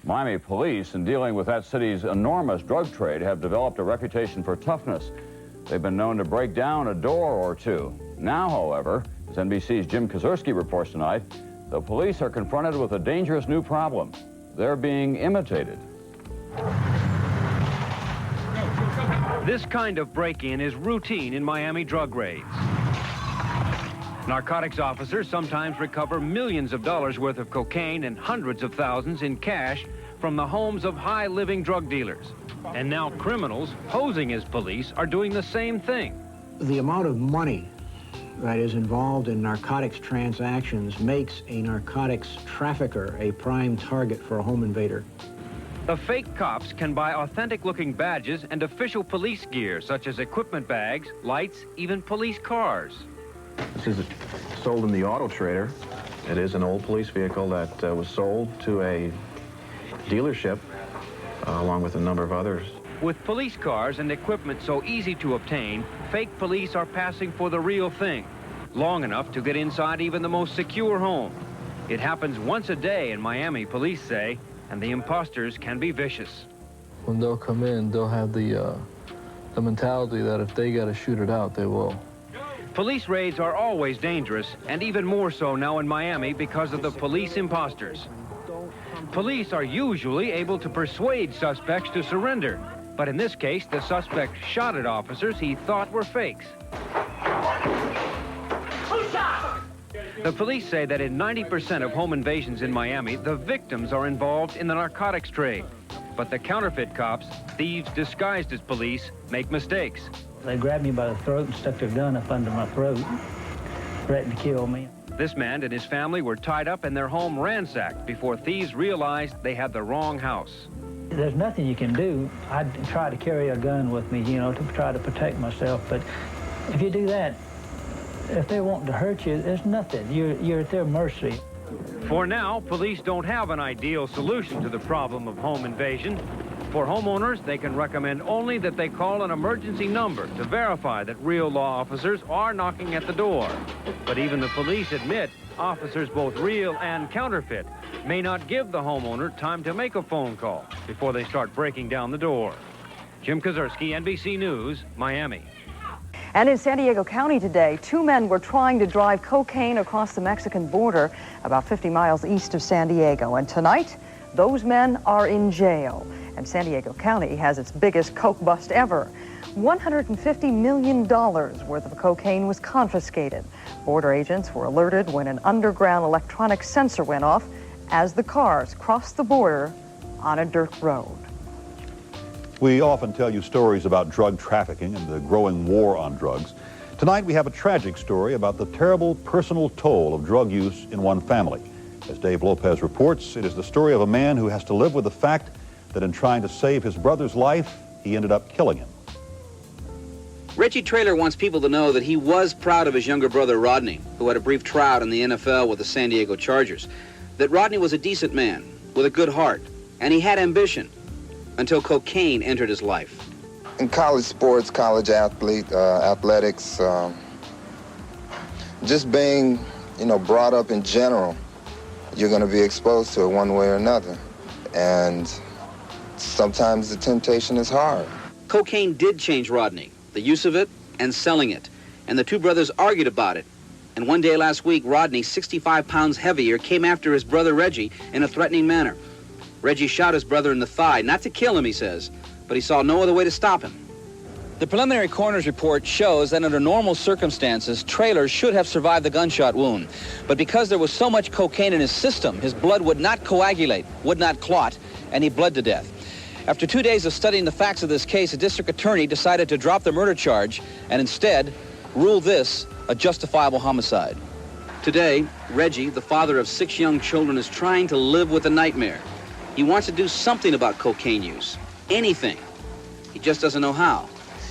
Miami police, in dealing with that city's enormous drug trade, have developed a reputation for toughness. They've been known to break down a door or two. Now, however, as NBC's Jim Kazurski reports tonight, the police are confronted with a dangerous new problem. They're being imitated. This kind of break-in is routine in Miami drug raids. Narcotics officers sometimes recover millions of dollars worth of cocaine and hundreds of thousands in cash from the homes of high-living drug dealers. And now criminals posing as police are doing the same thing. The amount of money that is involved in narcotics transactions makes a narcotics trafficker a prime target for a home invader. The fake cops can buy authentic-looking badges and official police gear, such as equipment bags, lights, even police cars. This is sold in the auto trader. It is an old police vehicle that was sold to a dealership along with a number of others. With police cars and equipment so easy to obtain, fake police are passing for the real thing, long enough to get inside even the most secure home. It happens once a day in Miami, police say, and the imposters can be vicious. When they'll come in, they'll have the mentality that if they got to shoot it out, they will. Police raids are always dangerous, and even more so now in Miami because of the police imposters. Police are usually able to persuade suspects to surrender, but in this case, the suspect shot at officers he thought were fakes. The police say that in 90% of home invasions in Miami, the victims are involved in the narcotics trade. But the counterfeit cops, thieves disguised as police, make mistakes. They grabbed me by the throat and stuck their gun up under my throat, threatened to kill me. This man and his family were tied up and their home ransacked before thieves realized they had the wrong house. There's nothing you can do. I'd try to carry a gun with me, you know, to try to protect myself. But if you do that, if they want to hurt you, there's nothing. You're at their mercy. For now, police don't have an ideal solution to the problem of home invasion. For homeowners, they can recommend only that they call an emergency number to verify that real law officers are knocking at the door. But even the police admit officers, both real and counterfeit, may not give the homeowner time to make a phone call before they start breaking down the door. Jim Kazurski, NBC News, Miami. And in San Diego County today, 2 men were trying to drive cocaine across the Mexican border about 50 miles east of San Diego. And tonight, those men are in jail. And San Diego County has its biggest coke bust ever. $150 million worth of cocaine was confiscated. Border agents were alerted when an underground electronic sensor went off as the cars crossed the border on a dirt road. We often tell you stories about drug trafficking and the growing war on drugs. Tonight we have a tragic story about the terrible personal toll of drug use in one family. As Dave Lopez reports, it is the story of a man who has to live with the fact that in trying to save his brother's life, he ended up killing him. Reggie Traylor wants people to know that he was proud of his younger brother, Rodney, who had a brief tryout in the NFL with the San Diego Chargers. That Rodney was a decent man with a good heart, and he had ambition until cocaine entered his life. In college sports, college athletics, just being, brought up in general, you're going to be exposed to it one way or another. And sometimes the temptation is hard. Cocaine did change Rodney, the use of it and selling it. And the two brothers argued about it. And one day last week, Rodney, 65 pounds heavier, came after his brother Reggie in a threatening manner. Reggie shot his brother in the thigh, not to kill him, he says, but he saw no other way to stop him. The preliminary coroner's report shows that under normal circumstances, Traylor should have survived the gunshot wound. But because there was so much cocaine in his system, his blood would not coagulate, would not clot, and he bled to death. After 2 days of studying the facts of this case, a district attorney decided to drop the murder charge and instead rule this a justifiable homicide. Today, Reggie, the father of 6 young children, is trying to live with a nightmare. He wants to do something about cocaine use. Anything. He just doesn't know how.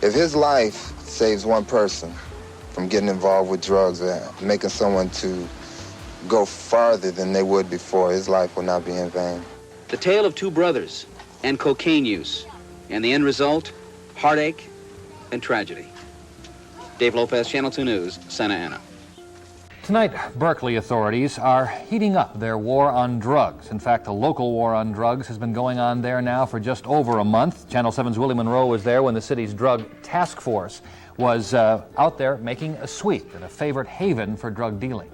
If his life saves one person from getting involved with drugs or making someone to go farther than they would before, his life will not be in vain. The tale of 2 brothers and cocaine use. And the end result, heartache and tragedy. Dave Lopez, Channel 2 News, Santa Ana. Tonight, Berkeley authorities are heating up their war on drugs. In fact, the local war on drugs has been going on there now for just over a month. Channel 7's Willie Monroe was there when the city's drug task force was out there making a sweep in a favorite haven for drug dealing.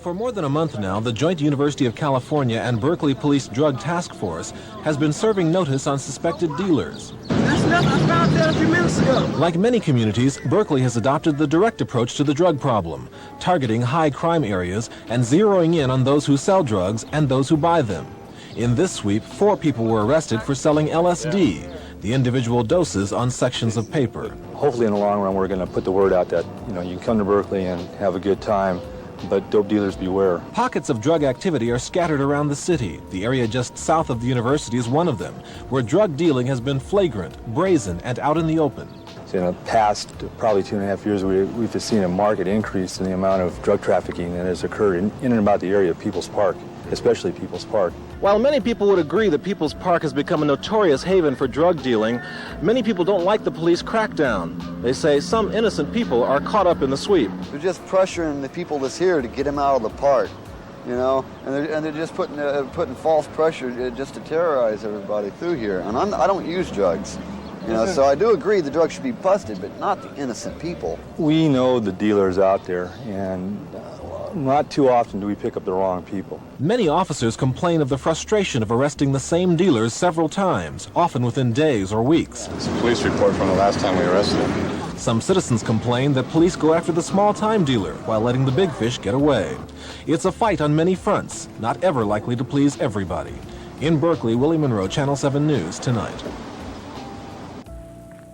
For more than a month now, the joint University of California and Berkeley Police Drug Task Force has been serving notice on suspected dealers. That's nothing. I found that a few minutes ago. Like many communities, Berkeley has adopted the direct approach to the drug problem, targeting high crime areas and zeroing in on those who sell drugs and those who buy them. In this sweep, 4 people were arrested for selling LSD, the individual doses on sections of paper. Hopefully in the long run, we're going to put the word out that, you can come to Berkeley and have a good time. But dope dealers beware. Pockets of drug activity are scattered around the city. The area just south of the university is one of them, where drug dealing has been flagrant, brazen, and out in the open. So in the past, probably 2.5 years, we've just seen a marked increase in the amount of drug trafficking that has occurred in and about the area of People's Park, especially People's Park. While many people would agree that People's Park has become a notorious haven for drug dealing, many people don't like the police crackdown. They say some innocent people are caught up in the sweep. They're just pressuring the people that's here to get them out of the park, and they're just putting false pressure just to terrorize everybody through here. And I don't use drugs, so I do agree the drugs should be busted, but not the innocent people. We know the dealers out there, and not too often do we pick up the wrong people. Many officers complain of the frustration of arresting the same dealers several times, often within days or weeks. It's a police report from the last time we arrested him. Some citizens complain that police go after the small-time dealer while letting the big fish get away. It's a fight on many fronts, not ever likely to please everybody. In Berkeley, Willie Monroe, Channel 7 News, tonight.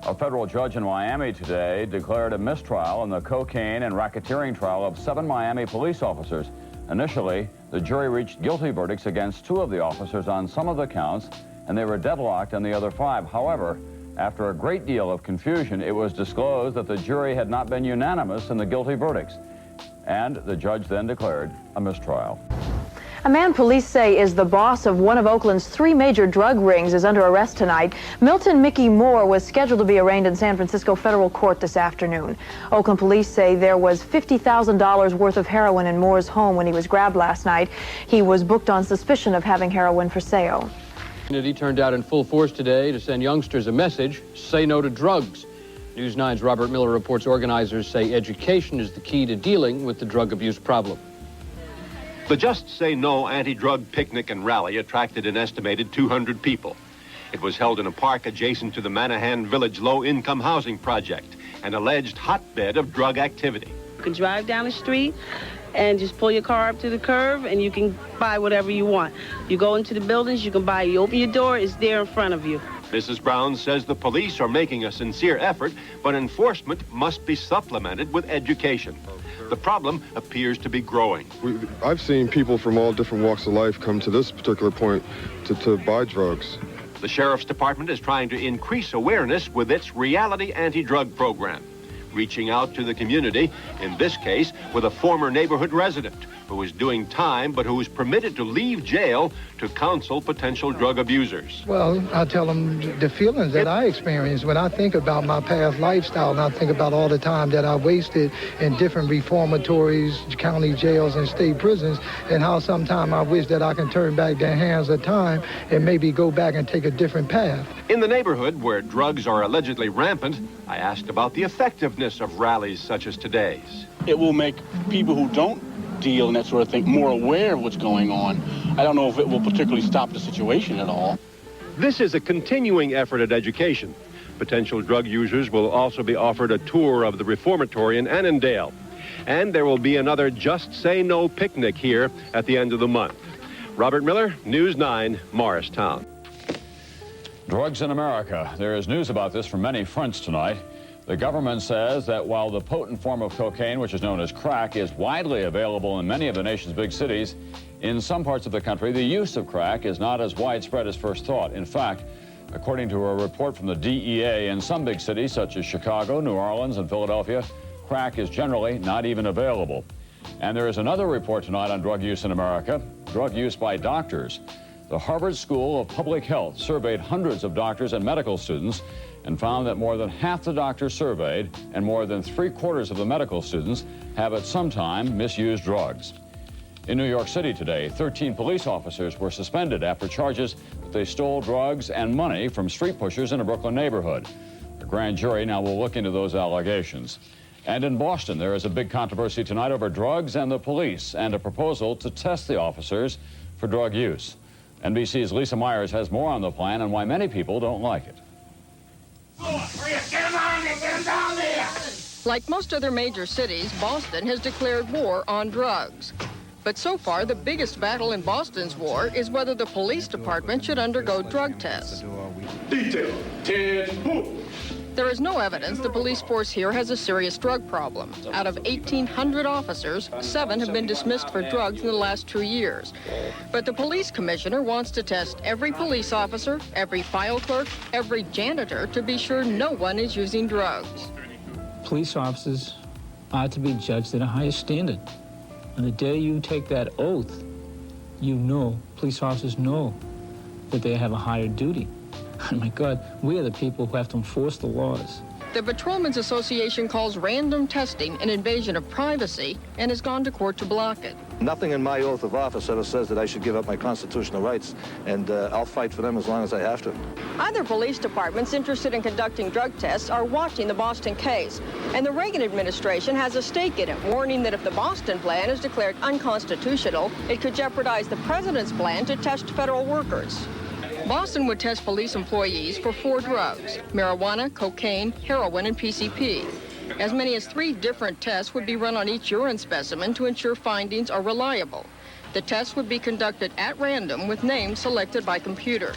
A federal judge in Miami today declared a mistrial in the cocaine and racketeering trial of 7 Miami police officers. Initially, the jury reached guilty verdicts against 2 of the officers on some of the counts, and they were deadlocked on the other 5. However, after a great deal of confusion, it was disclosed that the jury had not been unanimous in the guilty verdicts, and the judge then declared a mistrial. A man police say is the boss of one of Oakland's 3 major drug rings is under arrest tonight. Milton Mickey Moore was scheduled to be arraigned in San Francisco federal court this afternoon. Oakland police say there was $50,000 worth of heroin in Moore's home when he was grabbed last night. He was booked on suspicion of having heroin for sale. He turned out in full force today to send youngsters a message: say no to drugs. News 9's Robert Miller reports organizers say education is the key to dealing with the drug abuse problem. The Just Say No anti-drug picnic and rally attracted an estimated 200 people. It was held in a park adjacent to the Manahan Village low-income housing project, an alleged hotbed of drug activity. You can drive down the street and just pull your car up to the curb and you can buy whatever you want. You go into the buildings, you can buy, you open your door, it's there in front of you. Mrs. Brown says the police are making a sincere effort, but enforcement must be supplemented with education. The problem appears to be growing. I've seen people from all different walks of life come to this particular point to buy drugs. The Sheriff's Department is trying to increase awareness with its reality anti-drug program, reaching out to the community, in this case with a former neighborhood resident who is doing time but who is permitted to leave jail to counsel potential drug abusers. Well, I tell them the feelings that I experience when I think about my past lifestyle, and I think about all the time that I wasted in different reformatories, county jails, and state prisons, and how sometime I wish that I can turn back the hands of time and maybe go back and take a different path. In the neighborhood where drugs are allegedly rampant, I asked about the effectiveness of rallies such as today's. It will make people who don't deal and that sort of thing more aware of what's going on. I don't know if it will particularly stop the situation at all. This is a continuing effort at education. Potential drug users will also be offered a tour of the reformatory in Annandale. And there will be another Just Say No picnic here at the end of the month. Robert Miller, News 9, Morristown. Drugs in America. There is news about this from many fronts tonight. The government says that while the potent form of cocaine, which is known as crack, is widely available in many of the nation's big cities, in some parts of the country, the use of crack is not as widespread as first thought. In fact, according to a report from the DEA, in some big cities such as Chicago, New Orleans, and Philadelphia, crack is generally not even available. And there is another report tonight on drug use in America, drug use by doctors. The Harvard School of Public Health surveyed hundreds of doctors and medical students, and found that more than half the doctors surveyed and more than 3/4 of the medical students have at some time misused drugs. In New York City today, 13 police officers were suspended after charges that they stole drugs and money from street pushers in a Brooklyn neighborhood. A grand jury now will look into those allegations. And in Boston, there is a big controversy tonight over drugs and the police and a proposal to test the officers for drug use. NBC's Lisa Myers has more on the plan and why many people don't like it. Like most other major cities, Boston has declared war on drugs. But so far, the biggest battle in Boston's war is whether the police department should undergo drug tests. Detail, 10, move. There is no evidence the police force here has a serious drug problem. Out of 1,800 officers, 7 have been dismissed for drugs in the last 2 years. But the police commissioner wants to test every police officer, every file clerk, every janitor to be sure no one is using drugs. Police officers are to be judged at a higher standard. And the day you take that oath, you know, police officers know that they have a higher duty. Oh my God, we are the people who have to enforce the laws. The Patrolmen's Association calls random testing an invasion of privacy and has gone to court to block it. Nothing in my oath of office ever says that I should give up my constitutional rights, and I'll fight for them as long as I have to. Other police departments interested in conducting drug tests are watching the Boston case, and the Reagan administration has a stake in it, warning that if the Boston plan is declared unconstitutional, it could jeopardize the president's plan to test federal workers. Boston would test police employees for 4 drugs: marijuana, cocaine, heroin, and PCP. As many as 3 different tests would be run on each urine specimen to ensure findings are reliable. The tests would be conducted at random with names selected by computer.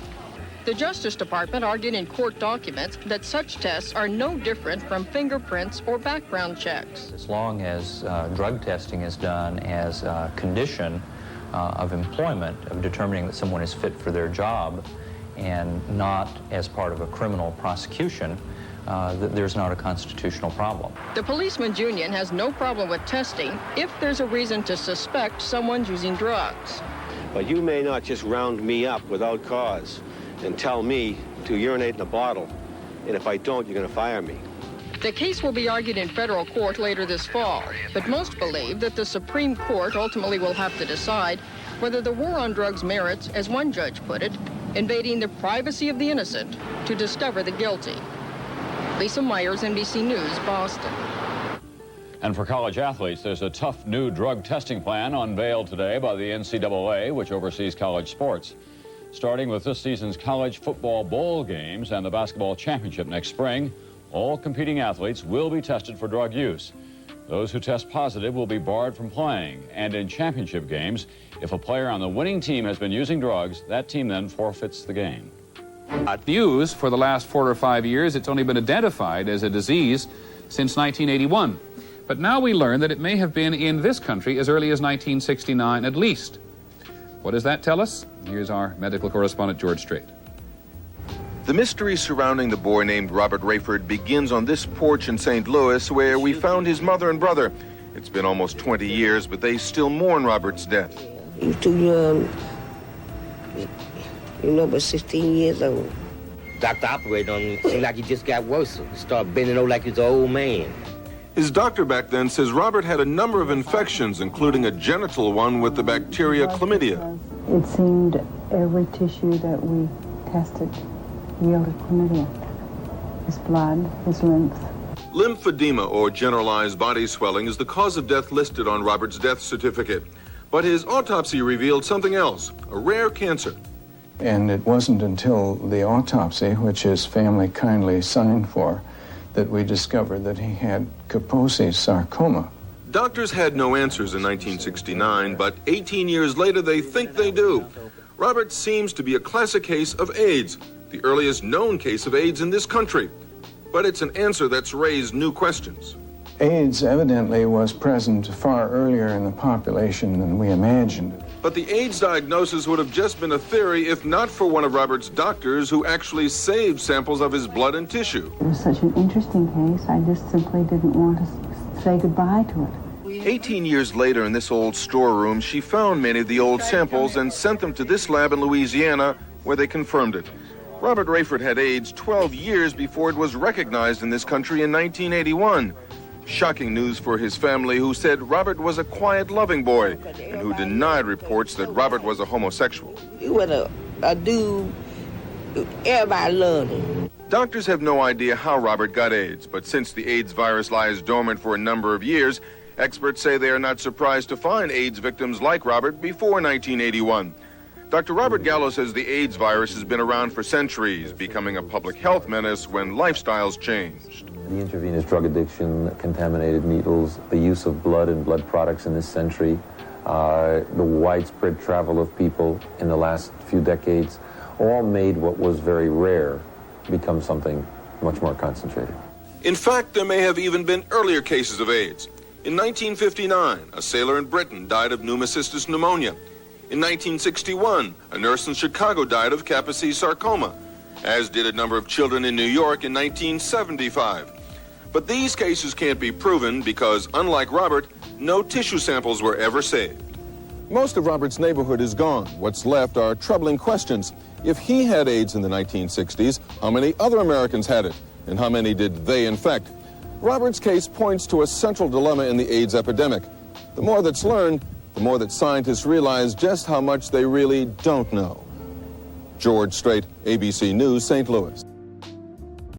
The Justice Department argued in court documents that such tests are no different from fingerprints or background checks. As long as drug testing is done as a condition of employment, of determining that someone is fit for their job, and not as part of a criminal prosecution, there's not a constitutional problem. The Policemen's Union has no problem with testing if there's a reason to suspect someone's using drugs. But you may not just round me up without cause and tell me to urinate in a bottle, and if I don't, you're going to fire me. The case will be argued in federal court later this fall, but most believe that the Supreme Court ultimately will have to decide whether the war on drugs merits, as one judge put it, invading the privacy of the innocent to discover the guilty. Lisa Myers, NBC News, Boston. And for college athletes, there's a tough new drug testing plan unveiled today by the NCAA, which oversees college sports. Starting with this season's college football bowl games and the basketball championship next spring, all competing athletes will be tested for drug use. Those who test positive will be barred from playing. And in championship games, if a player on the winning team has been using drugs, that team then forfeits the game. News for the last 4 or 5 years, it's only been identified as a disease since 1981. But now we learn that it may have been in this country as early as 1969 at least. What does that tell us? Here's our medical correspondent, George Strait. The mystery surrounding the boy named Robert Rayful begins on this porch in St. Louis, where we found his mother and brother. It's been almost 20 years, but they still mourn Robert's death. He was too young, but 16 years old. Doctor operated on him. It seemed like he just got worse. He started bending over like he was an old man. His doctor back then says Robert had a number of infections, including a genital one with the bacteria chlamydia. It seemed every tissue that we tested yielded chlamydia. His blood, his lymph. Lymphedema, or generalized body swelling, is the cause of death listed on Robert's death certificate. But his autopsy revealed something else, a rare cancer. And it wasn't until the autopsy, which his family kindly signed for, that we discovered that he had Kaposi's sarcoma. Doctors had no answers in 1969, but 18 years later they think they do. Robert seems to be a classic case of AIDS, the earliest known case of AIDS in this country. But it's an answer that's raised new questions. AIDS evidently was present far earlier in the population than we imagined. But the AIDS diagnosis would have just been a theory if not for one of Robert's doctors who actually saved samples of his blood and tissue. It was such an interesting case, I just simply didn't want to say goodbye to it. 18 years later in this old storeroom, she found many of the old samples and sent them to this lab in Louisiana, where they confirmed it. Robert Rayford had AIDS 12 years before it was recognized in this country in 1981. Shocking news for his family, who said Robert was a quiet, loving boy, and who denied reports that Robert was a homosexual. He was a dude, everybody loved him. Doctors have no idea how Robert got AIDS, but since the AIDS virus lies dormant for a number of years, experts say they are not surprised to find AIDS victims like Robert before 1981. Dr. Robert Gallo says the AIDS virus has been around for centuries, becoming a public health menace when lifestyles changed. The intravenous drug addiction, contaminated needles, the use of blood and blood products in this century, the widespread travel of people in the last few decades, all made what was very rare become something much more concentrated. In fact, there may have even been earlier cases of AIDS. In 1959, a sailor in Britain died of pneumocystis pneumonia. In 1961, a nurse in Chicago died of Kaposi sarcoma, as did a number of children in New York in 1975. But these cases can't be proven because, unlike Robert, no tissue samples were ever saved. Most of Robert's neighborhood is gone. What's left are troubling questions. If he had AIDS in the 1960s, how many other Americans had it? And how many did they infect? Robert's case points to a central dilemma in the AIDS epidemic. The more that's learned, the more that scientists realize just how much they really don't know. George Strait, ABC News, St. Louis.